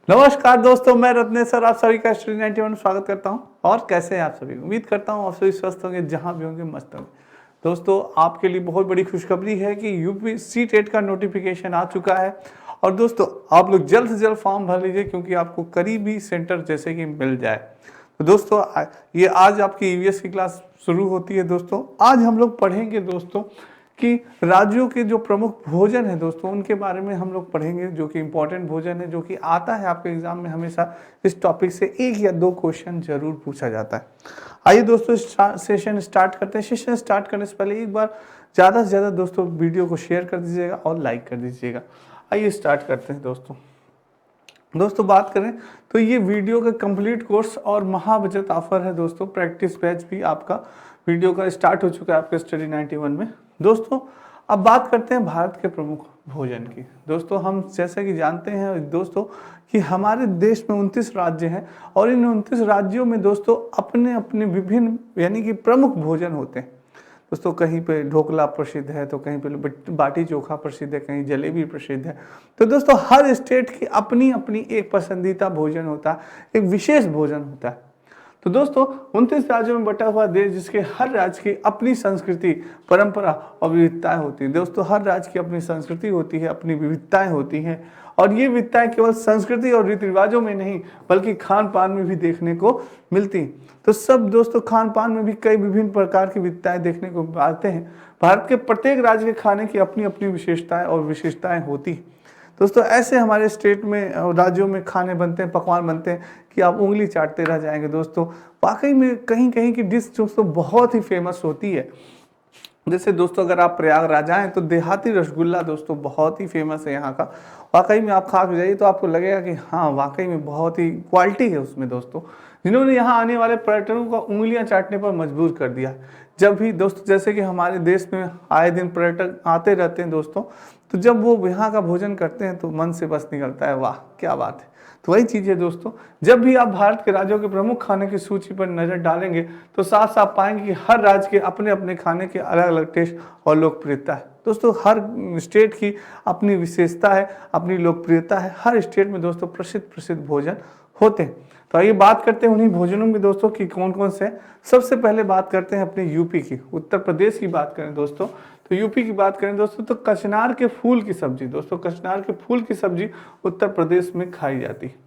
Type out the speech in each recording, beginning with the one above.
नमस्कार दोस्तों, मैं रत्नेश सर आप सभी का स्टडी 91 में स्वागत करता हूं। और कैसे हैं आप सभी? उम्मीद करता हूं आप सभी स्वस्थ होंगे, जहां भी होंगे मस्त होंगे। दोस्तों, आपके लिए बहुत बड़ी खुशखबरी है कि यूपी टेट का नोटिफिकेशन आ चुका है। और दोस्तों, आप लोग जल्द से जल्द फॉर्म भर लीजिए, क्योंकि आपको करीबी सेंटर जैसे कि मिल जाए। तो दोस्तों, ये आज आपकी ईवीएस की क्लास शुरू होती है। दोस्तों, आज हम लोग पढ़ेंगे दोस्तों कि राज्यों के जो प्रमुख भोजन है दोस्तों, उनके बारे में हम लोग पढ़ेंगे, जो कि इंपॉर्टेंट भोजन है, जो कि आता है आपके एग्जाम में हमेशा। इस टॉपिक से एक या दो क्वेश्चन जरूर पूछा जाता है। आइए दोस्तों, सेशन स्टार्ट करते हैं। सेशन स्टार्ट करने से पहले एक बार ज़्यादा से ज़्यादा दोस्तों वीडियो को शेयर कर दीजिएगा और लाइक कर दीजिएगा। आइए स्टार्ट करते हैं दोस्तों बात करें तो ये वीडियो का कंप्लीट कोर्स और महाबचत ऑफर है दोस्तों। प्रैक्टिस बैच भी आपका वीडियो का स्टार्ट हो चुका है आपके स्टडी 91 में। दोस्तों, अब बात करते हैं भारत के प्रमुख भोजन की। दोस्तों, हम जैसे कि जानते हैं दोस्तों कि हमारे देश में 29 राज्य हैं, और इन 29 राज्यों में दोस्तों अपने अपने विभिन्न यानी कि प्रमुख भोजन होते हैं। दोस्तों, कहीं पे ढोकला प्रसिद्ध है, तो कहीं पे बाटी चोखा प्रसिद्ध है, कहीं जलेबी प्रसिद्ध है। तो दोस्तों, हर स्टेट की अपनी अपनी एक पसंदीदा भोजन होता है, एक विशेष भोजन होता है। तो दोस्तों, 29 राज्यों में बटा हुआ देश, जिसके हर राज्य की अपनी संस्कृति, परंपरा और विविधताएं होती हैं। दोस्तों, हर राज्य की अपनी संस्कृति होती है, अपनी विविधताएं होती हैं। और ये विविधताएं केवल संस्कृति और रीति रिवाजों में नहीं, बल्कि खान पान में भी देखने को मिलती हैं। तो सब दोस्तों, खान पान में भी कई विभिन्न प्रकार की विविधताएं देखने को आते हैं। भारत के प्रत्येक राज्य के खाने की अपनी अपनी विशेषताएं और विशेषताएं होती हैं। दोस्तों, ऐसे हमारे स्टेट में राज्यों में खाने बनते हैं, पकवान बनते हैं कि आप उंगली चाटते रह जाएंगे। दोस्तों, वाकई में कहीं कहीं की डिश दोस्तों बहुत ही फेमस होती है। जैसे दोस्तों, अगर आप प्रयागराज आएँ तो देहाती रसगुल्ला दोस्तों बहुत ही फेमस है यहाँ का। वाकई में आप खा के जाइए तो आपको लगेगा कि हाँ, वाकई में बहुत ही क्वालिटी है उसमें दोस्तों, जिन्होंने यहाँ आने वाले पर्यटकों को उंगलियाँ चाटने पर मजबूर कर दिया। जब भी दोस्तों, जैसे कि हमारे देश में आए दिन पर्यटक आते रहते हैं दोस्तों, तो जब वो यहाँ का भोजन करते हैं तो मन से बस निकलता है, वाह क्या बात है। तो वही चीज़ है दोस्तों, जब भी आप भारत के राज्यों के प्रमुख खाने की सूची पर नज़र डालेंगे तो साफ साफ पाएंगे कि हर राज्य के अपने अपने खाने के अलग अलग टेस्ट और लोकप्रियता है। दोस्तों, हर स्टेट की अपनी विशेषता है, अपनी लोकप्रियता है। हर स्टेट में दोस्तों प्रसिद्ध प्रसिद्ध भोजन होते हैं। तो आइए बात करते हैं उन्हीं भोजनों में दोस्तों कि कौन कौन से हैं। सबसे पहले बात करते हैं अपने यूपी की। उत्तर प्रदेश की बात करें दोस्तों, तो यूपी की बात करें दोस्तों, तो कचनार के फूल की सब्जी। दोस्तों, कचनार के फूल की सब्जी उत्तर प्रदेश में खाई जाती है।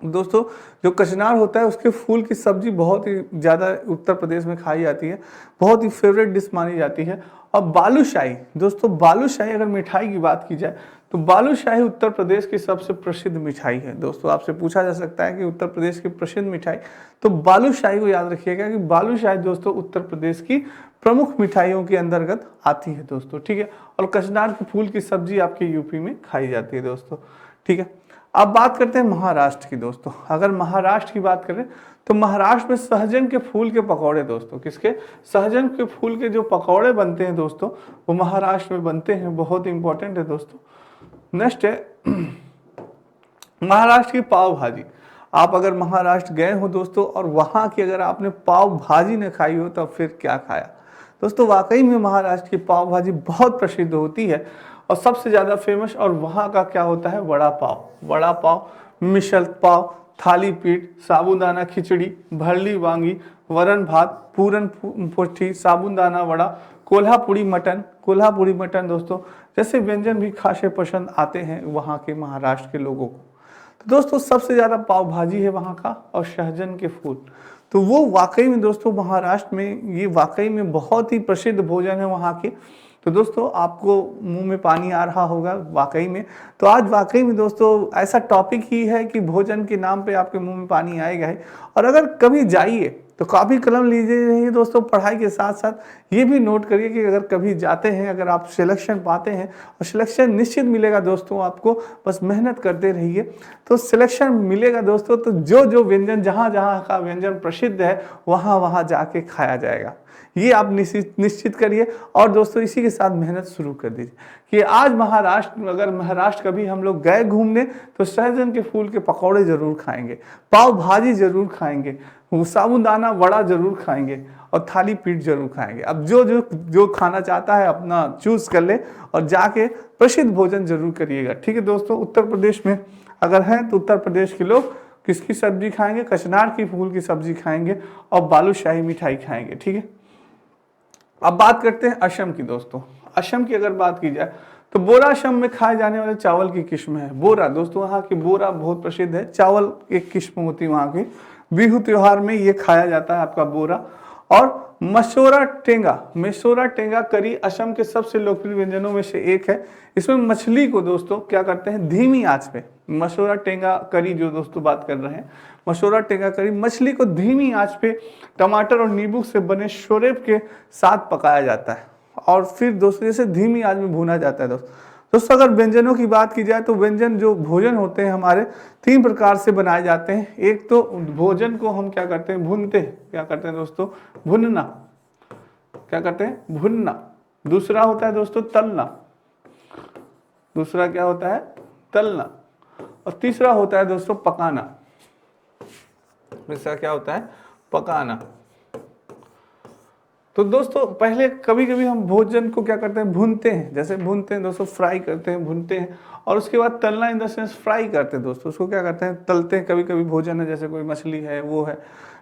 दोस्तों, जो कचनार होता है उसके फूल की सब्जी बहुत ही ज़्यादा उत्तर प्रदेश में खाई जाती है, बहुत ही फेवरेट डिश मानी जाती है। और बालूशाही दोस्तों, बालूशाही अगर मिठाई की बात की जाए तो बालूशाही उत्तर प्रदेश की सबसे प्रसिद्ध मिठाई है। दोस्तों, आपसे पूछा जा सकता है कि उत्तर प्रदेश की प्रसिद्ध मिठाई, तो बालूशाही को याद रखिएगा कि बालूशाही दोस्तों उत्तर प्रदेश की प्रमुख मिठाइयों के अंतर्गत आती है दोस्तों, ठीक है। और कचनार के फूल की सब्जी आपके यूपी में खाई जाती है दोस्तों, ठीक है। अब बात करते हैं महाराष्ट्र की। दोस्तों, अगर महाराष्ट्र की बात करें तो महाराष्ट्र में सहजन के फूल के पकौड़े दोस्तों, किसके? सहजन के फूल के जो पकौड़े बनते हैं दोस्तों, वो महाराष्ट्र में बनते हैं, बहुत इंपॉर्टेंट है दोस्तों। नेक्स्ट है महाराष्ट्र की पाव भाजी। आप अगर महाराष्ट्र गए हो दोस्तों और वहाँ की अगर आपने पाव भाजी न खाई हो तो फिर क्या खाया। दोस्तों, वाकई में महाराष्ट्र की पाव भाजी बहुत प्रसिद्ध होती है और सबसे ज़्यादा फेमस। और वहाँ का क्या होता है? वड़ा पाव। वड़ा पाव, मिसल पाव, थाली पीठ, साबूदाना खिचड़ी, भरली वांगी, वरण भात, पूरन पोठी, साबूदाना वड़ा, कोल्हापुरी मटन। कोल्हापुरी मटन दोस्तों जैसे व्यंजन भी खासे पसंद आते हैं वहाँ के महाराष्ट्र के लोगों को। तो दोस्तों, सबसे ज़्यादा पाव भाजी है वहाँ का, और सहजन के फूल, तो वो वाकई में दोस्तों महाराष्ट्र में ये वाकई में बहुत ही प्रसिद्ध भोजन है वहाँ के। तो दोस्तों, आपको मुंह में पानी आ रहा होगा वाकई में। तो आज वाकई में दोस्तों ऐसा टॉपिक ही है कि भोजन के नाम पे आपके मुंह में पानी आएगा ही। और अगर कभी जाइए तो कॉपी कलम लीजिए रहिए दोस्तों, पढ़ाई के साथ साथ ये भी नोट करिए कि अगर कभी जाते हैं, अगर आप सिलेक्शन पाते हैं, और सिलेक्शन निश्चित मिलेगा दोस्तों आपको, बस मेहनत करते रहिए तो सिलेक्शन मिलेगा दोस्तों। तो जो जो व्यंजन जहाँ जहाँ का व्यंजन प्रसिद्ध है वहाँ वहाँ जाके खाया जाएगा, ये आप निश्चित करिए। और दोस्तों, इसी के साथ मेहनत शुरू कर दीजिए कि आज महाराष्ट्र, अगर महाराष्ट्र कभी हम लोग गए घूमने तो सहजन के फूल के पकौड़े जरूर खाएंगे, पाव भाजी जरूर खाएंगे, साबूदाना वड़ा जरूर खाएंगे, और थाली पीठ जरूर खाएंगे। अब जो जो जो खाना चाहता है अपना चूज कर ले और जाके प्रसिद्ध भोजन जरूर करिएगा, ठीक है दोस्तों। उत्तर प्रदेश में अगर हैं तो उत्तर प्रदेश के लोग किसकी सब्जी खाएंगे, कचनार की फूल की सब्जी खाएंगे और बालूशाही मिठाई खाएंगे। ठीक है, अब बात करते हैं असम की दोस्तों। असम की अगर बात की जाए तो बोरा असम में खाए जाने वाले चावल की किस्म है बोरा। दोस्तों वहाँ की बोरा बहुत प्रसिद्ध है, चावल एक किस्म होती है वहाँ की। बिहू त्योहार में ये खाया जाता है आपका बोरा। और मशोरा टेंगा करी असम के सबसे लोकप्रिय व्यंजनों में से एक है। इसमें मछली को दोस्तों क्या करते हैं, धीमी आंच पे, मशोरा टेंगा करी जो दोस्तों बात कर रहे हैं, मशोरा टेंगा करी मछली को धीमी आंच पे टमाटर और नींबू से बने शोरेब के साथ पकाया जाता है और फिर दोस्तों जैसे धीमी आंच में भुना जाता है। दोस्तों अगर व्यंजनों की बात की जाए तो व्यंजन जो भोजन होते हैं हमारे 3 प्रकार से बनाए जाते हैं। एक तो भोजन को हम क्या करते हैं, भूनते हैं, क्या करते हैं दोस्तों, भुनना, क्या करते हैं, भुनना। दूसरा होता है दोस्तों तलना, दूसरा क्या होता है, तलना। और तीसरा होता है दोस्तों पकाना, तीसरा क्या होता है, पकाना। तो दोस्तों पहले कभी कभी हम भोजन को क्या करते हैं, भूनते हैं, जैसे भूनते हैं दोस्तों, फ्राई करते हैं, भूनते हैं, और उसके बाद तलना इन द सेंस फ्राई करते हैं दोस्तों, उसको क्या करते हैं, तलते हैं। कभी कभी भोजन है जैसे कोई मछली है, वो है,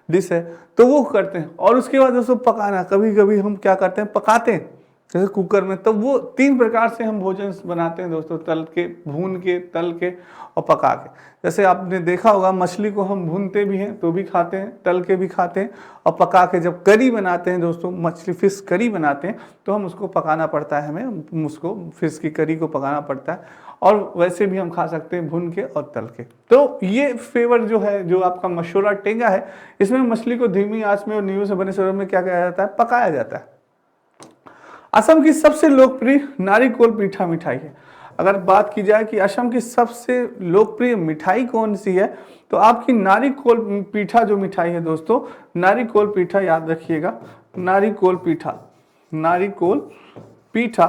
डिश है, तो वो करते हैं। और उसके बाद दोस्तों पकाना, कभी कभी हम क्या करते हैं, पकाते हैं जैसे कुकर में। तो वो 3 प्रकार से हम भोजन बनाते हैं दोस्तों, तल के, भून के, तल के और पका के। जैसे आपने देखा होगा मछली को हम भूनते भी हैं तो भी खाते हैं, तल के भी खाते हैं, और पका के जब करी बनाते हैं दोस्तों, मछली फिश करी बनाते हैं तो हम उसको पकाना पड़ता है, हमें उसको फिश की करी को पकाना पड़ता है। और वैसे भी हम खा सकते हैं भून के और तल के। तो ये फेवर जो है, जो आपका मशोरा टेंगा है, इसमें मछली को धीमी आंच में और नींबू से बने शोरब में क्या किया जाता है, पकाया जाता है। असम की सबसे लोकप्रिय नारिकोल पीठा मिठाई है। अगर बात की जाए कि असम की सबसे लोकप्रिय मिठाई कौन सी है, तो आपकी नारिकोल पीठा जो मिठाई है दोस्तों, नारिकोल पीठा, याद रखिएगा, नारिकोल पीठा, नारिकोल पीठा,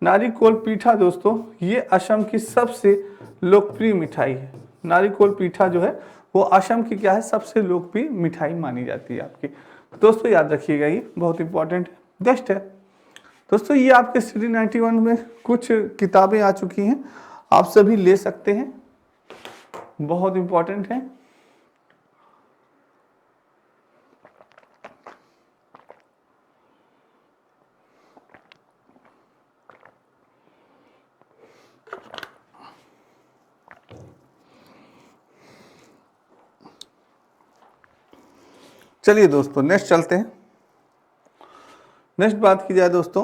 नारिकोल पीठा दोस्तों, ये असम की सबसे लोकप्रिय मिठाई है। नारिकोल पीठा जो है वो असम की क्या है, सबसे लोकप्रिय मिठाई मानी जाती है आपकी। दोस्तों याद रखिएगा, ये बहुत इंपॉर्टेंट गेस्ट है। दोस्तों ये आपके Study 91 में कुछ किताबें आ चुकी हैं, आप सभी ले सकते हैं, बहुत इंपॉर्टेंट है। चलिए दोस्तों नेक्स्ट चलते हैं। नेक्स्ट बात की जाए दोस्तों,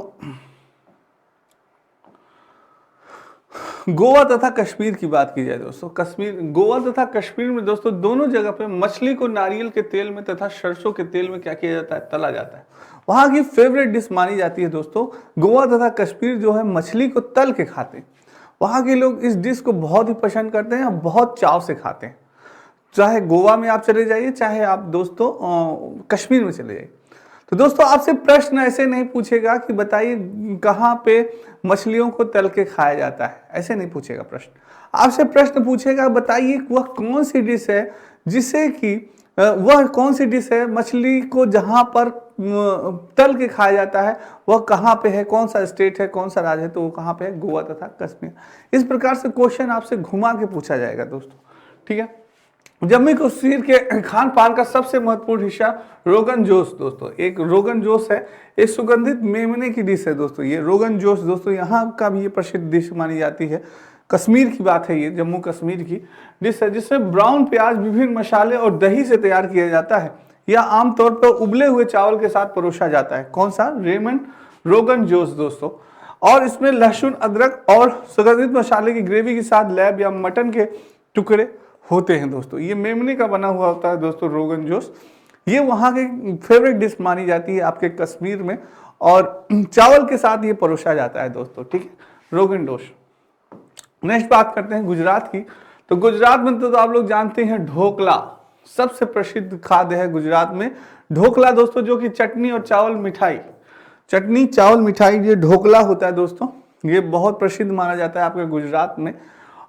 गोवा तथा कश्मीर की बात की जाए दोस्तों। कश्मीर, गोवा तथा कश्मीर में दोस्तों दोनों जगह पे मछली को नारियल के तेल में तथा सरसों के तेल में क्या किया जाता है, तला जाता है। वहां की फेवरेट डिश मानी जाती है दोस्तों। गोवा तथा कश्मीर जो है मछली को तल के खाते हैं। वहां के लोग इस डिश को बहुत ही पसंद करते हैं और बहुत चाव से खाते हैं। चाहे गोवा में आप चले जाइए, चाहे आप दोस्तों कश्मीर में चले जाइए। तो दोस्तों आपसे प्रश्न ऐसे नहीं पूछेगा कि बताइए कहाँ पे मछलियों को तल के खाया जाता है, ऐसे नहीं पूछेगा प्रश्न। आपसे प्रश्न पूछेगा बताइए वह कौन सी डिश है जिसे कि वह कौन सी डिश है मछली को जहाँ पर तल के खाया जाता है वह कहाँ पे है, कौन सा स्टेट है, कौन सा राज्य है, तो वो कहाँ पे है, गोवा तथा कश्मीर। इस प्रकार से क्वेश्चन आपसे घुमा के पूछा जाएगा दोस्तों, ठीक है। जम्मू कश्मीर के खान पान का सबसे महत्वपूर्ण हिस्सा रोगन जोश दोस्तों, एक रोगन जोश है, एक सुगंधित मेमने की डिश है दोस्तों। ये रोगन जोश दोस्तों यहाँ का भी ये प्रसिद्ध डिश मानी जाती है। कश्मीर की बात है, ये जम्मू कश्मीर की डिश है जिसमें ब्राउन प्याज, विभिन्न मसाले और दही से तैयार किया जाता है। यह आमतौर पर उबले हुए चावल के साथ परोसा जाता है। कौन सा, रोगन जोश दोस्तों। और इसमें लहसुन, अदरक और सुगंधित मसाले की ग्रेवी के साथ लैब या मटन के टुकड़े होते हैं दोस्तों। ये मेमने का बना हुआ होता है दोस्तों रोगन जोश। ये वहाँ की फेवरेट डिश मानी जाती है आपके कश्मीर में, और चावल के साथ ये परोसा जाता है दोस्तों, ठीक है, रोगन जोश। नेक्स्ट बात करते हैं गुजरात की। तो गुजरात में तो आप लोग जानते हैं ढोकला सबसे प्रसिद्ध खाद्य है गुजरात में। ढोकला दोस्तों जो कि चटनी और चावल मिठाई, चटनी चावल मिठाई, ये ढोकला होता है दोस्तों। ये बहुत प्रसिद्ध माना जाता है आपके गुजरात में।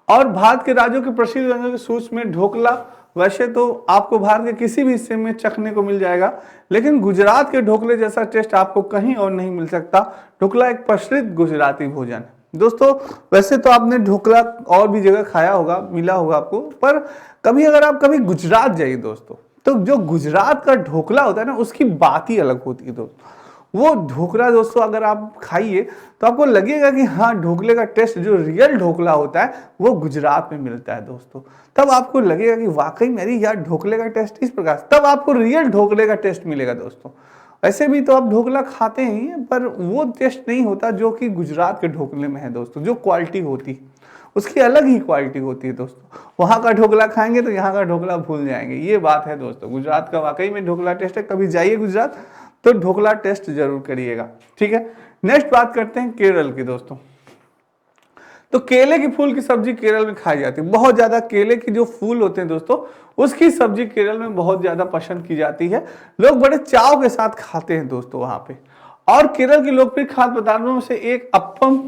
और भारत के राज्यों के प्रसिद्ध व्यंजनों की सूची में ढोकला वैसे तो आपको भारत के किसी भी हिस्से में चखने को मिल जाएगा, लेकिन गुजरात के ढोकले जैसा टेस्ट आपको कहीं और नहीं मिल सकता। ढोकला एक प्रसिद्ध गुजराती भोजन है दोस्तों वैसे तो आपने ढोकला और भी जगह खाया होगा, मिला होगा आपको, पर कभी अगर आप कभी गुजरात जाइए दोस्तों, तो जो गुजरात का ढोकला होता है ना, उसकी बात ही अलग होती है दोस्तों। वो ढोकला दोस्तों अगर आप खाइए तो आपको लगेगा कि हाँ, ढोकले का टेस्ट, जो रियल ढोकला होता है वो गुजरात में मिलता है दोस्तों। तब आपको लगेगा कि वाकई मेरी यार ढोकले का टेस्ट इस प्रकार, तब आपको रियल ढोकले का टेस्ट मिलेगा दोस्तों। ऐसे भी तो आप ढोकला खाते ही हैं, पर वो टेस्ट नहीं होता जो कि गुजरात के ढोकले में है दोस्तों। जो क्वालिटी होती है उसकी अलग ही क्वालिटी होती है दोस्तों। वहाँ का ढोकला खाएंगे तो यहाँ का ढोकला भूल जाएंगे, ये बात है दोस्तों। गुजरात का वाकई में ढोकला टेस्ट है, कभी जाइए गुजरात तो ढोकला टेस्ट जरूर करिएगा, ठीक है। नेक्स्ट बात करते हैं केरल की दोस्तों। तो केले की फूल की सब्जी केरल में खाई जाती है, बहुत ज्यादा केले की जो फूल होते हैं दोस्तों, उसकी सब्जी केरल में बहुत ज्यादा पसंद की जाती है। लोग बड़े चाव के साथ खाते हैं दोस्तों वहां पे। और केरल की लोकप्रिय खाद्य पदार्थों में से एक अप्पम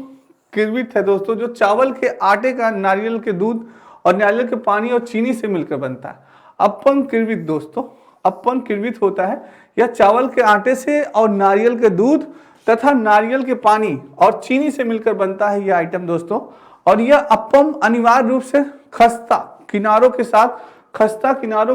किरवित है दोस्तों, जो चावल के आटे का नारियल के दूध और नारियल के पानी और चीनी से मिलकर बनता है। अप्पम किरवित दोस्तों, अप्पम किरवित होता है यह चावल के आटे से और नारियल के दूध तथा नारियल के पानी और चीनी से मिलकर बनता है यह आइटम दोस्तों। और यह अप्पम अनिवार्य रूप से खस्ता किनारों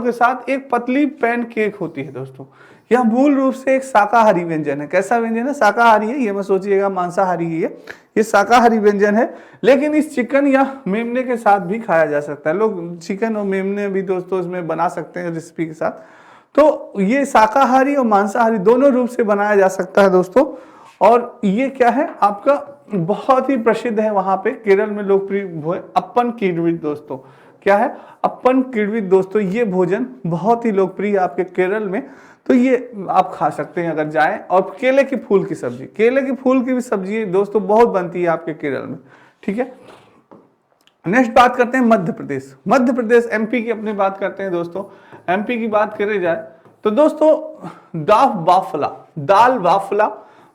के साथ एक पतली पैन केक होती है दोस्तों। यह मूल रूप से एक शाकाहारी व्यंजन है। कैसा व्यंजन है? शाकाहारी है, ये मत सोचिएगा मांसाहारी है, ये शाकाहारी व्यंजन है। लेकिन इस चिकन या मेमने के साथ भी खाया जा सकता है। लोग चिकन और मेमने भी दोस्तों इसमें बना सकते हैं रेसिपी के साथ। तो ये शाकाहारी और मांसाहारी दोनों रूप से बनाया जा सकता है दोस्तों। और ये क्या है आपका, बहुत ही प्रसिद्ध है वहां पे केरल में लोकप्रिय अप्पन किरवित दोस्तों। क्या है? अप्पन किरवित दोस्तों। ये भोजन बहुत ही लोकप्रिय है आपके केरल में, तो ये आप खा सकते हैं अगर जाएं। और केले की फूल की सब्जी, केले की फूल की भी सब्जी दोस्तों बहुत बनती है आपके केरल में, ठीक है। नेक्स्ट बात करते हैं मध्य प्रदेश। मध्य प्रदेश एमपी की अपनी बात करते हैं दोस्तों। एमपी की बात करी जाए तो दोस्तों दाल बाफला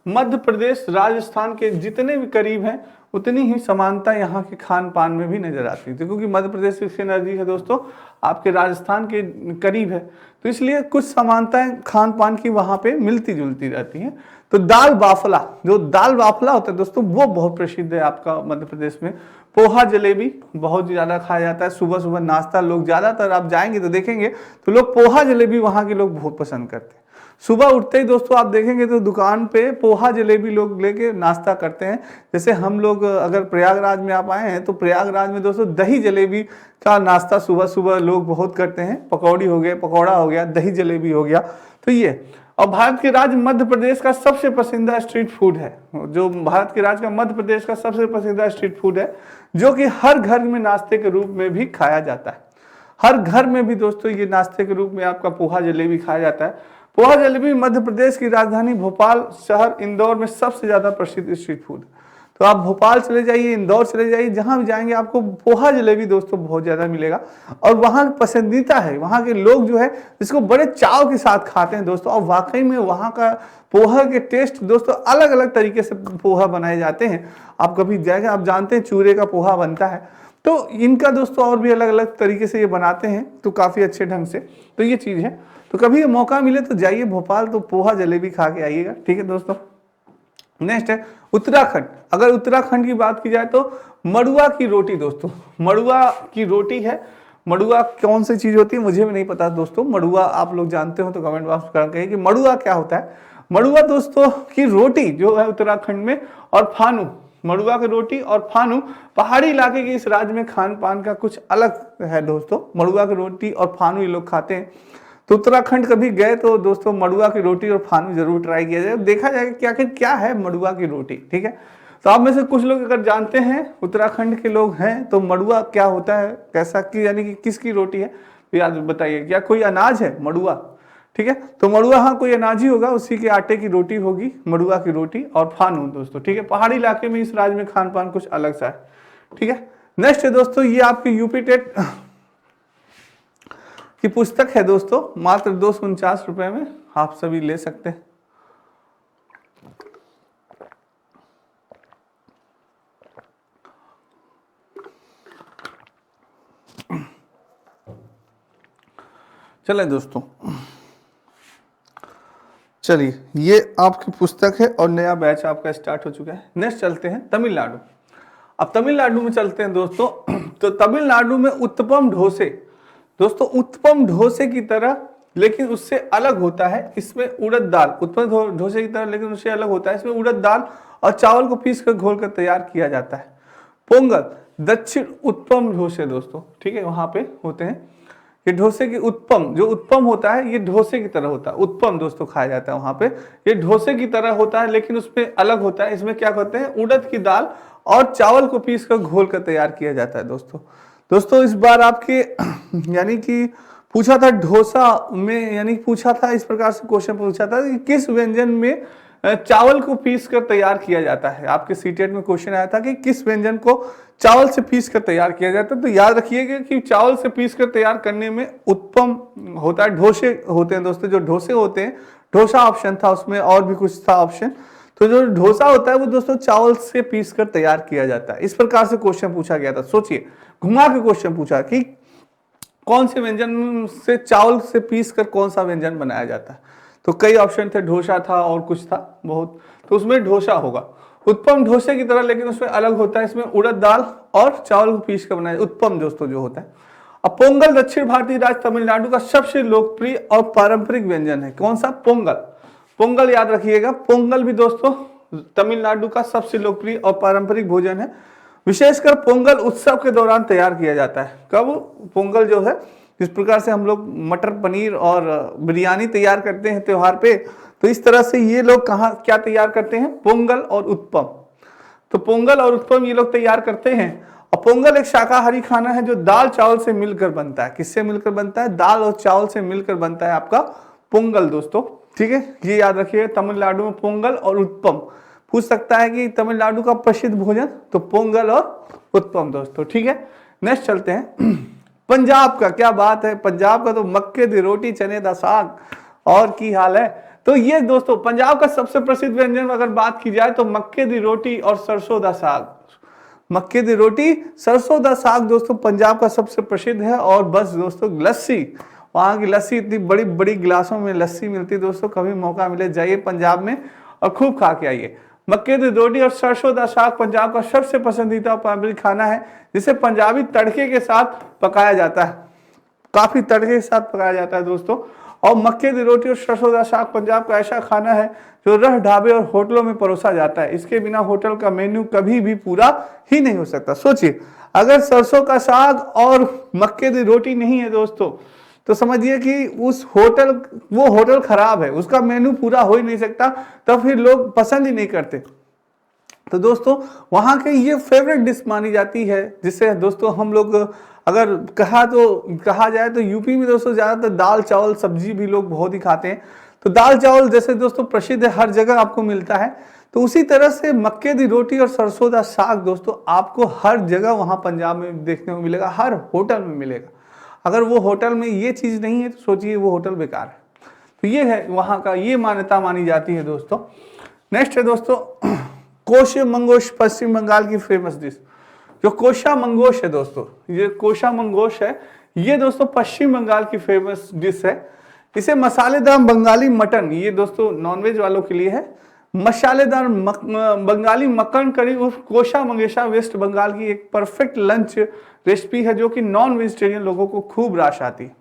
मध्य प्रदेश राजस्थान के जितने भी करीब हैं उतनी ही समानता यहाँ के खान पान में भी नजर आती है, क्योंकि मध्य प्रदेश इसके नजदीक है दोस्तों, आपके राजस्थान के करीब है, तो इसलिए कुछ समानताएं खान पान की वहां पे मिलती जुलती रहती हैं। तो दाल बाफला, जो दाल बाफला होता है दोस्तों, वो बहुत प्रसिद्ध है आपका मध्य प्रदेश में। पोहा जलेबी बहुत ज्यादा खाया जाता है। सुबह सुबह नाश्ता लोग ज्यादातर आप जाएंगे तो देखेंगे तो लोग पोहा जलेबी वहां के लोग बहुत पसंद करते हैं। सुबह उठते ही दोस्तों आप देखेंगे तो दुकान पे पोहा जलेबी लोग लेके नाश्ता करते हैं। जैसे हम लोग अगर प्रयागराज में आप आए हैं तो प्रयागराज में दोस्तों दही जलेबी का नाश्ता सुबह सुबह लोग बहुत करते हैं। पकौड़ी हो गया, पकौड़ा हो गया, दही जलेबी हो गया, तो ये। और भारत के राज्य मध्य प्रदेश का सबसे पसंदीदा स्ट्रीट फूड है, जो भारत के राज्य का मध्य प्रदेश का सबसे पसंदीदा स्ट्रीट फूड है, जो कि हर घर में नाश्ते के रूप में भी खाया जाता है। हर घर में भी दोस्तों ये नाश्ते के रूप में आपका पोहा जलेबी खाया जाता है। पोहा जलेबी मध्य प्रदेश की राजधानी भोपाल शहर इंदौर में सबसे ज्यादा प्रसिद्ध स्ट्रीट फूड। तो आप भोपाल चले जाइए, इंदौर चले जाइए, जहां भी जाएंगे आपको पोहा जलेबी दोस्तों बहुत ज्यादा मिलेगा। और वहां पसंदीदा है, वहां के लोग जो है इसको बड़े चाव के साथ खाते हैं दोस्तों। और वाकई में वहां का पोहा के टेस्ट दोस्तों, अलग अलग तरीके से पोहा बनाए जाते हैं। आप कभी जाएंगे, आप जानते हैं चूरे का पोहा बनता है, तो इनका दोस्तों और भी अलग अलग तरीके से ये बनाते हैं, तो काफी अच्छे ढंग से। तो ये चीज है, तो कभी मौका मिले तो जाइए भोपाल, तो पोहा जलेबी खा के आइएगा, ठीक है दोस्तों। नेक्स्ट है उत्तराखंड। अगर उत्तराखंड की बात की जाए तो मड़ुआ की रोटी दोस्तों, मड़ुआ की रोटी है। मड़ुआ कौन सी चीज होती है मुझे भी नहीं पता दोस्तों। मड़ुआ आप लोग जानते हो तो कमेंट बॉक्स में कहिए कि मड़ुआ क्या होता है। मड़ुआ दोस्तों की रोटी जो है उत्तराखंड में, और फानू, मड़ुआ की रोटी और फानू पहाड़ी इलाके के इस राज्य में खान पान का कुछ अलग है दोस्तों। मड़ुआ की रोटी और फानू ये लोग खाते हैं। तो उत्तराखंड कभी गए तो दोस्तों मड़ुआ की रोटी और फानू जरूर ट्राई किया जाए, देखा जाएगा कि आखिर क्या है मड़ुआ की रोटी, ठीक है। तो आप में से कुछ लोग अगर जानते हैं, उत्तराखंड के लोग हैं, तो मड़ुआ क्या होता है, कैसा की यानी कि किसकी रोटी है, तो याद बताइए। क्या कोई अनाज है मड़ुआ? ठीक है, तो मड़ुआ हाँ कोई अनाज ही होगा, उसी के आटे की रोटी होगी मड़ुआ की रोटी और फानू दोस्तों, ठीक है। पहाड़ी इलाके में इस राज्य में खान पान कुछ अलग सा है, ठीक है। नेक्स्ट है दोस्तों, ये आपकी यूपी टेट की पुस्तक है दोस्तों, मात्र 249 रुपए में आप सभी ले सकते हैं। चले दोस्तों, चलिए ये आपकी पुस्तक है और नया बैच आपका स्टार्ट हो चुका है। नेक्स्ट चलते हैं तमिलनाडु। अब तमिलनाडु में चलते हैं दोस्तों। तो तमिलनाडु में उत्तपम डोसे, दोस्तों उत्तपम डोसे की तरह लेकिन उससे अलग होता है। इसमें उड़द दाल, उत्तपम डोसे की तरह लेकिन उससे अलग होता है। इसमें उड़द दाल और चावल को पीस कर घोल कर तैयार किया जाता है। पोंगल दक्षिण उत्तपम डोसे दोस्तों, ठीक है, वहां पे होते हैं। ये डोसे की उत्तपम, जो उत्तपम होता है ये डोसे की तरह होता है। उत्तपम दोस्तों खाया जाता है वहां पे, ये डोसे की तरह होता है लेकिन उसमें अलग होता है। इसमें क्या करते हैं, उड़द की दाल और चावल को पीस कर घोल कर तैयार किया जाता है दोस्तों इस बार आपके यानी कि पूछा था डोसा में, यानी पूछा था इस प्रकार से क्वेश्चन पूछा था कि किस व्यंजन में चावल को पीस कर तैयार किया जाता है। आपके सीटेट में क्वेश्चन आया था कि किस व्यंजन को चावल से पीस कर तैयार किया जाता है। तो याद रखिएगा कि चावल से पीस कर तैयार करने में उत्तपम होता है, डोसे होते हैं दोस्तों। जो डोसे होते हैं, डोसा ऑप्शन था उसमें, और भी कुछ था ऑप्शन। तो जो डोसा होता है वो दोस्तों चावल से पीस कर तैयार किया जाता है। इस प्रकार से क्वेश्चन पूछा गया था। सोचिए, घुमा के क्वेश्चन पूछा कि कौन से व्यंजन से चावल से पीस कर कौन सा व्यंजन बनाया जाता है। तो कई ऑप्शन थे, डोसा था और कुछ था बहुत, तो उसमें डोसा होगा। उत्तपम डोसे की तरह लेकिन उसमें अलग होता है। इसमें उड़द दाल और चावल को पीस कर बनाया उत्तपम दोस्तों जो होता है। अब पोंगल दक्षिण भारतीय राज्य तमिलनाडु का सबसे लोकप्रिय और पारंपरिक व्यंजन है। कौन सा, पोंगल। पोंगल याद रखिएगा, पोंगल भी दोस्तों तमिलनाडु का सबसे लोकप्रिय और पारंपरिक भोजन है। विशेषकर पोंगल उत्सव के दौरान तैयार किया जाता है। कब, पोंगल जो है, जिस प्रकार से हम लोग मटर पनीर और बिरयानी तैयार करते हैं त्योहार पे, तो इस तरह से ये लोग कहाँ क्या तैयार करते हैं, पोंगल और उत्तपम। तो पोंगल और उत्तपम ये लोग तैयार करते हैं। और पोंगल एक शाकाहारी खाना है जो दाल चावल से मिलकर बनता है। किससे मिलकर बनता है, दाल और चावल से मिलकर बनता है आपका पोंगल दोस्तों, ठीक है। ये याद रखिए, तमिलनाडु में पोंगल और उत्तपम पूछ सकता है कि तमिलनाडु का प्रसिद्ध भोजन, तो पोंगल और उत्तपम दोस्तों, ठीक है। नेक्स्ट चलते हैं पंजाब का। क्या बात है, पंजाब का तो मक्के दी रोटी चने दा साग, और की हाल है। तो ये दोस्तों पंजाब का सबसे प्रसिद्ध व्यंजन अगर बात की जाए तो मक्के दी रोटी और सरसों दा साग। मक्के दी रोटी सरसों दा साग दोस्तों पंजाब का सबसे प्रसिद्ध है। और बस दोस्तों लस्सी, वहां की लस्सी इतनी बड़ी बड़ी गिलासों में लस्सी मिलती है दोस्तों। कभी मौका मिले जाइए पंजाब में और खूब खा के आइए। मक्के दी रोटी और सरसों दा साग पंजाब का सबसे पसंदीदा पारंपरिक खाना है, जिसे पंजाबी तड़के के साथ पकाया जाता है। काफी तड़के के साथ पकाया जाता है दोस्तों। और मक्के दी रोटी और सरसों दा साग पंजाब का ऐसा खाना है जो रह ढाबे और होटलों में परोसा जाता है। इसके बिना होटल का मेन्यू कभी भी पूरा ही नहीं हो सकता। सोचिए, अगर सरसों का साग और मक्के दी रोटी नहीं है दोस्तों, तो समझिए कि उस होटल, वो होटल खराब है, उसका मेन्यू पूरा हो ही नहीं सकता। तो फिर लोग पसंद ही नहीं करते। तो दोस्तों वहां के ये फेवरेट डिश मानी जाती है, जिससे दोस्तों हम लोग अगर कहा जाए तो यूपी में दोस्तों ज्यादातर दाल चावल सब्जी भी लोग बहुत ही खाते हैं। तो दाल चावल जैसे दोस्तों प्रसिद्ध है, हर जगह आपको मिलता है। तो उसी तरह से मक्के दी रोटी और सरसों दा साग दोस्तों आपको हर जगह वहां पंजाब में देखने को मिलेगा, हर होटल में मिलेगा। अगर वो होटल में ये चीज नहीं है तो सोचिए वो होटल बेकार है। तो ये है वहां का, ये मान्यता मानी जाती है दोस्तों। नेक्स्ट है दोस्तों कोशा मंगोश, पश्चिम बंगाल की फेमस डिश। जो कोशा मंगोश है दोस्तों, ये कोशा मंगोश है, ये दोस्तों पश्चिम बंगाल की फेमस डिश है। इसे मसालेदार बंगाली मटन, ये दोस्तों नॉनवेज वालों के लिए है, मसालेदार बंगाली मक्खन करी उर्फ कोशा मंगेशा वेस्ट बंगाल की एक परफेक्ट लंच रेसिपी है, जो कि नॉन वेजिटेरियन लोगों को खूब राश आती है।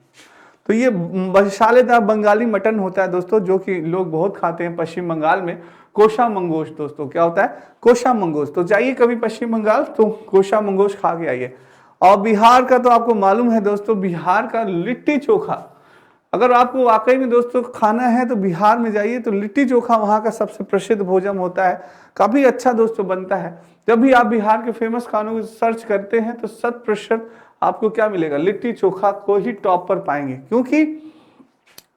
तो ये मसालेदार बंगाली मटन होता है दोस्तों, जो कि लोग बहुत खाते हैं पश्चिम बंगाल में। कोशा मंगोश दोस्तों क्या होता है, कोशा मंगोश। तो जाइए कभी पश्चिम बंगाल तो कोशा मंगोश खा के आइए। और बिहार का तो आपको मालूम है दोस्तों, बिहार का लिट्टी चोखा, अगर आपको वाकई में दोस्तों खाना है तो बिहार में जाइए। तो लिट्टी चोखा वहाँ का सबसे प्रसिद्ध भोजन होता है, काफी अच्छा दोस्तों बनता है। जब भी आप बिहार के फेमस खानों को सर्च करते हैं तो 100% आपको क्या मिलेगा, लिट्टी चोखा को ही टॉप पर पाएंगे। क्योंकि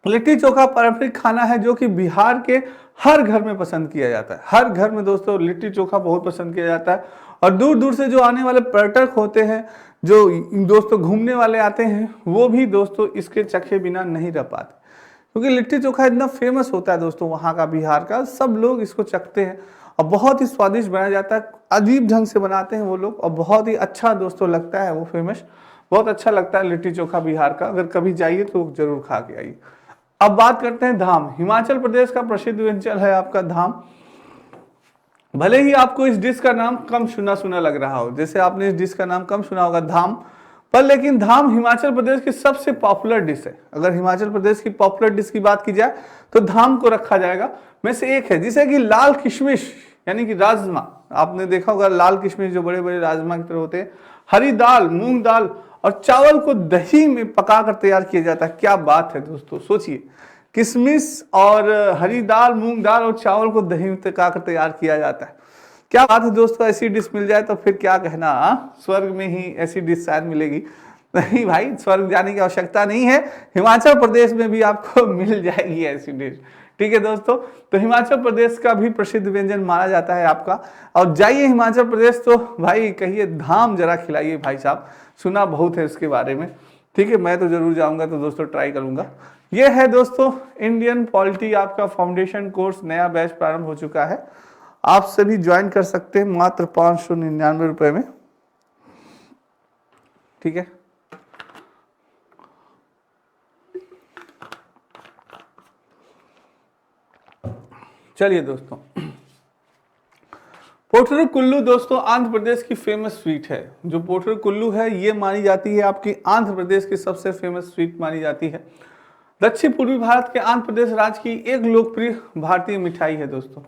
लिट्टी चोखा पारंपरिक खाना है जो कि बिहार के हर घर में पसंद किया जाता है। हर घर में दोस्तों लिट्टी चोखा बहुत पसंद किया जाता है। और दूर दूर से जो आने वाले पर्यटक होते हैं, जो दोस्तों घूमने वाले आते हैं, वो भी दोस्तों इसके चखे बिना नहीं रह पाते। क्योंकि लिट्टी चोखा इतना फेमस होता है दोस्तों वहाँ का, बिहार का, सब लोग इसको चखते हैं और बहुत ही स्वादिष्ट बनाया जाता है। अजीब ढंग से बनाते हैं वो लोग और बहुत ही अच्छा दोस्तों लगता है वो फेमस, बहुत अच्छा लगता है लिट्टी चोखा बिहार का। अगर कभी जाइए तो जरूर खा के आइए। अब बात करते हैं धाम। हिमाचल प्रदेश का प्रसिद्ध व्यंजन है आपका धाम। भले ही आपको इस डिश का नाम कम सुना सुना लग रहा हो, जैसे आपने इस डिश का नाम कम सुना होगा धाम, पर लेकिन धाम हिमाचल प्रदेश की सबसे पॉपुलर डिश है। अगर हिमाचल प्रदेश की पॉपुलर डिश की बात की जाए तो धाम को रखा जाएगा में से एक है, जिसे कि लाल किशमिश यानी कि राजमा, आपने देखा होगा लाल किशमिश जो बड़े बड़े राजमा की तरह होते हैं, हरी दाल, मूंग दाल और चावल को दही में पकाकर तैयार किया जाता है। क्या बात है दोस्तों, सोचिए, किशमिश और हरी दाल, मूंग दाल और चावल को दही में पकाकर तैयार किया जाता है। क्या बात है दोस्तों, ऐसी डिश मिल जाए तो फिर क्या कहना, स्वर्ग में ही ऐसी डिश शायद मिलेगी। नहीं भाई, स्वर्ग जाने की आवश्यकता नहीं है, हिमाचल प्रदेश में भी आपको मिल जाएगी ऐसी डिश। ठीक है दोस्तों, तो हिमाचल प्रदेश का भी प्रसिद्ध व्यंजन माना जाता है आपका। और जाइए हिमाचल प्रदेश तो भाई कहिए धाम जरा खिलाइए भाई साहब, सुना बहुत है इसके बारे में। ठीक है, मैं तो जरूर जाऊंगा, तो दोस्तों ट्राई करूंगा। ये है दोस्तों इंडियन पॉलिटी आपका फाउंडेशन कोर्स, नया बैच प्रारंभ हो चुका है, आप सभी ज्वाइन कर सकते हैं मात्र 599 रुपए में। ठीक है, चलिए दोस्तों, पोटरू कुल्लू दोस्तों आंध्र प्रदेश की फेमस स्वीट है। जो पोटरू कुल्लू है ये मानी जाती है आपकी आंध्र प्रदेश की सबसे फेमस स्वीट मानी जाती है। दक्षिण पूर्वी भारत के आंध्र प्रदेश राज्य की एक लोकप्रिय भारतीय मिठाई है दोस्तों।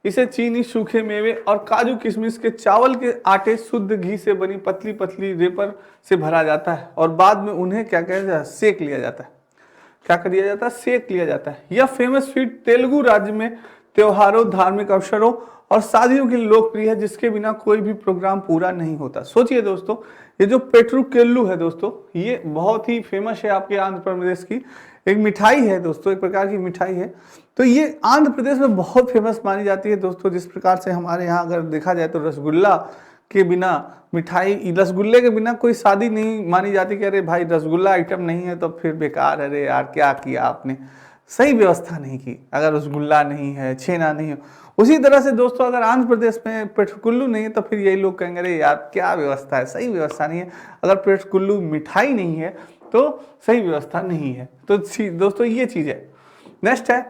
इसे चीनी, सूखे मेवे और काजू किशमिश के चावल के आटे, शुद्ध घी से बनी पतली पतली रेपर से भरा जाता है और बाद में उन्हें क्या किया जाता है, सेक लिया जाता है। क्या कर दिया जाता है, सेक लिया जाता है। यह फेमस स्वीट तेलुगु राज्य में त्योहारों, धार्मिक अवसरों और शादियों के लिए लोकप्रिय है, जिसके बिना कोई भी प्रोग्राम पूरा नहीं होता। सोचिए दोस्तों, ये जो पेट्रू केल्लू है दोस्तों, ये बहुत ही फेमस है आपके आंध्र प्रदेश की एक मिठाई है दोस्तों, एक प्रकार की मिठाई है। तो ये आंध्र प्रदेश में बहुत फेमस मानी जाती है दोस्तों। जिस प्रकार से हमारे यहाँ अगर देखा जाए तो रसगुल्ला के बिना मिठाई, रसगुल्ले के बिना कोई शादी नहीं मानी जाती कि अरे भाई रसगुल्ला आइटम नहीं है तो फिर बेकार, अरे यार क्या किया आपने, सही व्यवस्था नहीं की। अगर रसगुल्ला नहीं है, छेना नहीं है, उसी तरह से दोस्तों अगर आंध्र प्रदेश में पेट्रुकुल्लू नहीं है तो फिर यही लोग कहेंगे अरे यार क्या व्यवस्था है, सही व्यवस्था नहीं है। अगर पेट्रुकुल्लू मिठाई नहीं है तो सही व्यवस्था नहीं है। तो दोस्तों ये चीज़ है। नेक्स्ट है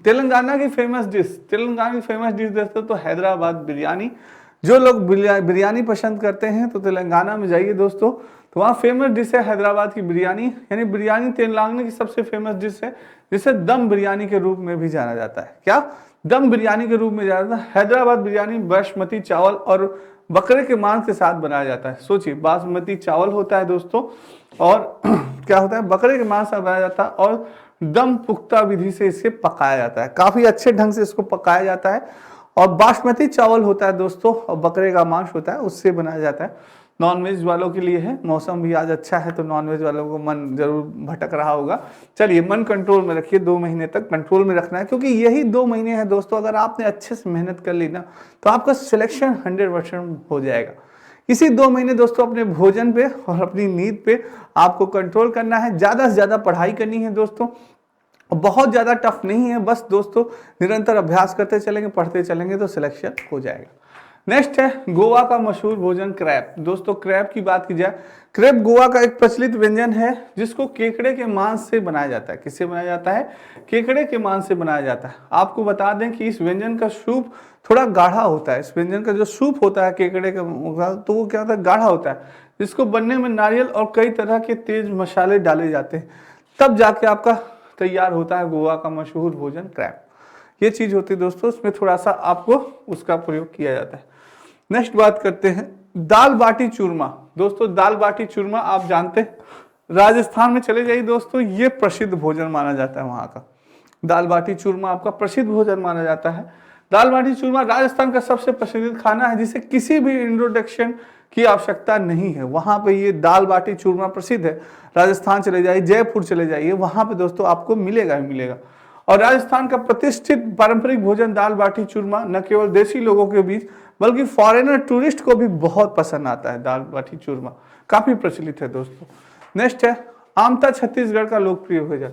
तेलंगाना की फेमस डिश। तेलंगाना की फेमस डिश दोस्तों तो हैदराबाद बिरयानी। जो लोग बिरयानी पसंद करते हैं तो तेलंगाना में जाइए दोस्तों, तो वहाँ फेमस डिश है हैदराबाद की बिरयानी। यानी बिरयानी तेलंगाना की सबसे फेमस डिश है, जिसे दम बिरयानी के रूप में भी जाना जाता है। क्या, दम बिरयानी के रूप में जाना जाता है। हैदराबाद बिरयानी बासमती चावल और बकरे के मांस के साथ बनाया जाता है। सोचिए, बासमती चावल होता है दोस्तों और क्या होता है, बकरे के मांस से बनाया जाता है और दम पुख्ता विधि से इसे पकाया जाता है। काफी अच्छे ढंग से इसको पकाया जाता है और बासमती चावल होता है दोस्तों और बकरे का मांस होता है, उससे बनाया जाता है। नॉनवेज वालों के लिए है, मौसम भी आज अच्छा है तो नॉनवेज वालों को मन जरूर भटक रहा होगा। चलिए मन कंट्रोल में रखिए, 2 महीने तक कंट्रोल में रखना है, क्योंकि यही 2 महीने हैं दोस्तों। अगर आपने अच्छे से मेहनत कर ली ना तो आपका सिलेक्शन 100% हो जाएगा। इसी 2 महीने दोस्तों अपने भोजन पे और अपनी नींद पे आपको कंट्रोल करना है। ज़्यादा से ज़्यादा पढ़ाई करनी है दोस्तों, बहुत ज़्यादा टफ नहीं है, बस दोस्तों निरंतर अभ्यास करते चलेंगे, पढ़ते चलेंगे तो सिलेक्शन हो जाएगा। नेक्स्ट है गोवा का मशहूर भोजन क्रैब। दोस्तों क्रैब की बात की जाए, क्रैब गोवा का एक प्रचलित व्यंजन है जिसको केकड़े के मांस से बनाया जाता है। किससे बनाया जाता है, केकड़े के मांस से बनाया जाता है। आपको बता दें कि इस व्यंजन का सूप थोड़ा गाढ़ा होता है। इस व्यंजन का जो सूप होता है केकड़े का, तो वो क्या होता है, गाढ़ा होता है, जिसको बनने में नारियल और कई तरह के तेज मसाले डाले जाते हैं, तब जाके आपका तैयार होता है गोवा का मशहूर भोजन क्रैब। ये चीज होती है दोस्तों, इसमें थोड़ा सा आपको उसका प्रयोग किया जाता है। नेक्स्ट बात करते हैं दाल बाटी चूरमा। दोस्तों दाल बाटी चूरमा आप जानते हैं, राजस्थान में चले जाइए दोस्तों, ये प्रसिद्ध भोजन माना जाता है वहाँ का। दाल बाटी चूरमा आपका प्रसिद्ध भोजन माना जाता है। दाल बाटी चूरमा राजस्थान का सबसे प्रसिद्ध खाना है, जिसे किसी भी इंट्रोडक्शन की आवश्यकता नहीं है। वहाँ पे ये दाल बाटी चूरमा प्रसिद्ध है। राजस्थान चले जाइए, जयपुर चले जाइए, वहाँ पे दोस्तों आपको मिलेगा ही मिलेगा। और राजस्थान का प्रतिष्ठित पारंपरिक भोजन दाल बाटी चूरमा न केवल देसी लोगों के बीच बल्कि फॉरेनर टूरिस्ट को भी बहुत पसंद आता है। दाल बाटी चूरमा काफी प्रचलित है दोस्तों। नेक्स्ट है आमता, छत्तीसगढ़ का लोकप्रिय भोजन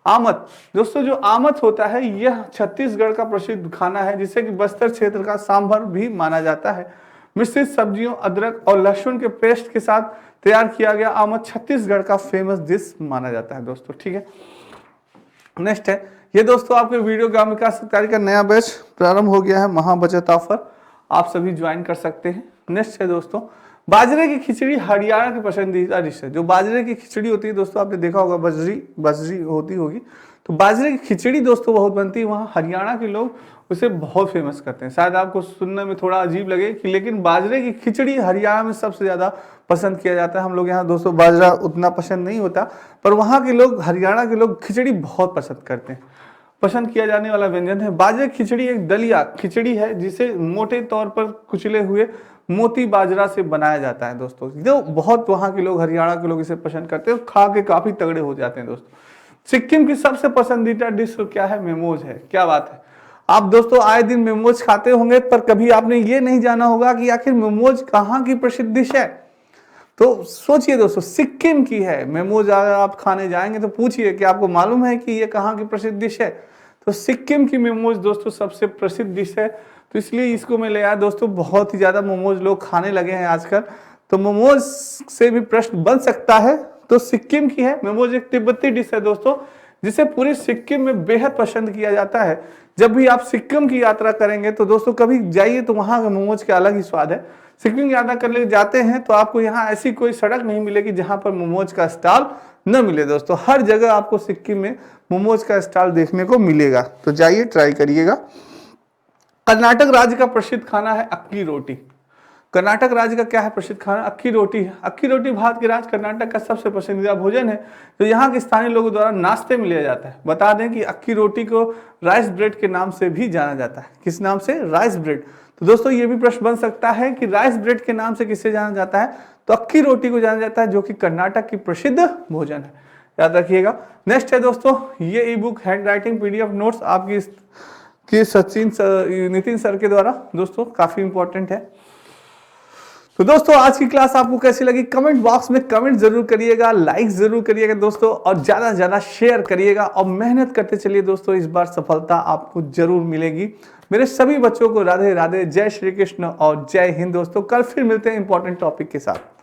आमत। दोस्तों जो आमत होता है यह छत्तीसगढ़ का प्रसिद्ध खाना है, जिसे कि बस्तर क्षेत्र का सांभर भी माना जाता है। मिश्रित सब्जियों, अदरक और लहसुन के पेस्ट के साथ तैयार किया गया आमत छत्तीसगढ़ का फेमस डिश माना जाता है दोस्तों। ठीक है, नेक्स्ट है ये दोस्तों आपके वीडियो ग्राम विकास अधिकारी का नया बैच प्रारंभ हो गया है, महा बचत ऑफर। आप सभी ज्वाइन कर सकते हैं। नेक्स्ट है दोस्तों, बाजरे की खिचड़ी हरियाणा की पसंदीदा डिश है। जो बाजरे की खिचड़ी होती है दोस्तों, आपने देखा होगा बजरी बजरी होती होगी, तो बाजरे की खिचड़ी दोस्तों बहुत बनती है वहाँ। हरियाणा के लोग उसे बहुत फेमस करते हैं। शायद आपको सुनने में थोड़ा अजीब लगे कि लेकिन बाजरे की खिचड़ी हरियाणा में सबसे ज़्यादा पसंद किया जाता है। हम लोग यहाँ दोस्तों बाजरा उतना पसंद नहीं होता, पर वहाँ के लोग, हरियाणा के लोग खिचड़ी बहुत पसंद करते हैं। पसंद किया जाने वाला व्यंजन है बाजरे की खिचड़ी। एक दलिया खिचड़ी है जिसे मोटे तौर पर कुचले हुए मोती बाजरा से बनाया जाता है दोस्तों। जो बहुत वहाँ के लोग, हरियाणा के लोग इसे पसंद करते हैं, खा के काफी तगड़े हो जाते हैं दोस्तों। सिक्किम की सबसे पसंदीदा डिश क्या है? मेमोज है। क्या बात है, आप दोस्तों आए दिन मेमोज खाते होंगे, पर कभी आपने ये नहीं जाना होगा कि आखिर मेमोज कहाँ की प्रसिद्ध डिश है। तो सोचिए दोस्तों, सिक्किम की है मेमोज। अगर आप खाने जाएंगे तो पूछिए कि आपको मालूम है कि ये कहाँ की प्रसिद्ध डिश है। तो सिक्किम की मेमोज दोस्तों सबसे प्रसिद्ध डिश है, तो इसलिए इसको मैं ले आया दोस्तों। बहुत ही ज्यादा मोमोज लोग खाने लगे हैं आजकल, तो मोमोज से भी प्रश्न बन सकता है। तो सिक्किम की है मोमोज। एक तिब्बती डिश है दोस्तों, जिसे पूरे सिक्किम में बेहद पसंद किया जाता है। जब भी आप सिक्किम की यात्रा करेंगे तो दोस्तों कभी जाइए तो वहां के मोमोज का अलग ही स्वाद है। सिक्किम की यात्रा करने जाते हैं तो आपको यहाँ ऐसी कोई सड़क नहीं मिलेगी जहां पर मोमोज का स्टॉल न मिले दोस्तों। हर जगह आपको सिक्किम में मोमोज का स्टॉल देखने को मिलेगा, तो जाइए ट्राई करिएगा। कर्नाटक राज्य का प्रसिद्ध खाना है अक्की रोटी। कर्नाटक राज्य का क्या है प्रसिद्ध खाना? अक्की रोटी है। अक्की रोटी भारत के राज्य कर्नाटक का सबसे पसंदीदा भोजन है, जो यहाँ के स्थानीय लोगों द्वारा नाश्ते में लिया जाता है। बता दें कि अक्की रोटी को राइस ब्रेड के नाम से भी जाना जाता है। किस नाम से? Rice bread. तो दोस्तों ये भी प्रश्न बन सकता है कि राइस ब्रेड के नाम से किसे जाना जाता है? तो अक्की रोटी को जाना जाता है, जो कि कर्नाटक की प्रसिद्ध भोजन है। याद रखिएगा। नेक्स्ट है दोस्तों, ये ई book hand writing PDF notes आपकी नितिन सर के द्वारा दोस्तों काफी इंपॉर्टेंट है। तो दोस्तों आज की क्लास आपको कैसी लगी? कमेंट बॉक्स में कमेंट जरूर करिएगा, लाइक जरूर करिएगा दोस्तों, और ज्यादा से ज्यादा शेयर करिएगा और मेहनत करते चलिए दोस्तों। इस बार सफलता आपको जरूर मिलेगी। मेरे सभी बच्चों को राधे राधे, जय श्री कृष्ण और जय हिंद दोस्तों। कल फिर मिलते हैं इंपॉर्टेंट टॉपिक के साथ।